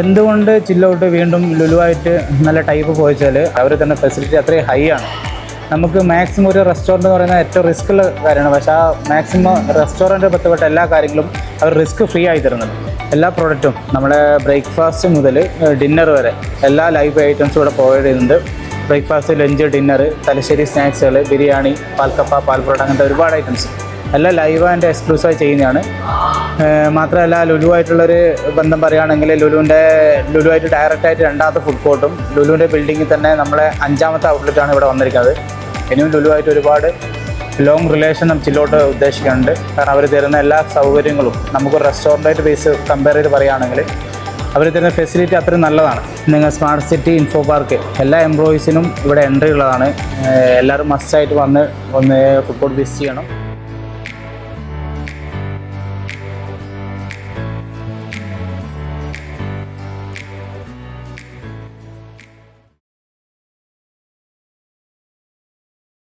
എന്തുകൊണ്ട് ചില്ലോട്ട് വീണ്ടും ലുലുവായിട്ട് നല്ല ടൈപ്പ് പോയിച്ചാൽ അവർ തന്നെ ഫെസിലിറ്റി അത്രയും ഹൈ ആണ്. നമുക്ക് മാക്സിമം ഒരു റെസ്റ്റോറൻറ്റ് എന്ന് പറയുന്നത് ഏറ്റവും റിസ്ക്കുള്ള കാര്യമാണ്. പക്ഷേ ആ മാക്സിമം റെസ്റ്റോറൻറ്റ് ബന്ധപ്പെട്ട എല്ലാ കാര്യങ്ങളും അവർ റിസ്ക് ഫ്രീ ആയി തരുന്നുണ്ട്. എല്ലാ പ്രോഡക്റ്റും നമ്മുടെ ബ്രേക്ക്ഫാസ്റ്റ് മുതൽ ഡിന്നർ വരെ എല്ലാ ലൈവ് ഐറ്റംസും ഇവിടെ പ്രൊവൈഡ് ചെയ്യുന്നുണ്ട്. ബ്രേക്ക്ഫാസ്റ്റ്, ലഞ്ച്, ഡിന്നർ, തലശ്ശേരി സ്നാക്സുകൾ, ബിരിയാണി, പാൽക്കപ്പ, പാൽപ്പറോട്ട, അങ്ങനത്തെ ഒരുപാട് ഐറ്റംസ് എല്ലാം ലൈവ് ആൻഡ് എക്സ്ക്ലൂസീവായി ചെയ്യുന്നതാണ്. മാത്രമല്ല ലുലുവായിട്ടുള്ളൊരു ബന്ധം പറയുകയാണെങ്കിൽ ലുലുവായിട്ട് ഡയറക്റ്റായിട്ട് രണ്ടാമത്തെ ഫുഡ് കോർട്ടും ലുലുവിൻ്റെ ബിൽഡിങ്ങിൽ തന്നെ നമ്മളെ 5ാമത്തെ ഔട്ട്ലെറ്റാണ് ഇവിടെ വന്നിരിക്കുന്നത്. ഇനിയും ലുലുവായിട്ട് ഒരുപാട് ലോങ് റിലേഷൻ ചില്ലോട്ട് ഉദ്ദേശിക്കുന്നുണ്ട്. കാരണം അവർ തരുന്ന എല്ലാ സൗകര്യങ്ങളും നമുക്കൊരു റെസ്റ്റോറൻറ്റായിട്ട് ബേസ് കമ്പയർ ചെയ്ത് പറയുകയാണെങ്കിൽ അവർ തരുന്ന ഫെസിലിറ്റി അത്രയും നല്ലതാണ്. നിങ്ങൾ സ്മാർട്ട് സിറ്റി, ഇൻഫോ പാർക്ക് എല്ലാ എംപ്ലോയീസിനും ഇവിടെ എൻട്രി ഉള്ളതാണ്. എല്ലാവരും മസ്റ്റായിട്ട് വന്ന് ഫുഡ് കോർട്ട് വിസിറ്റ് ചെയ്യണം.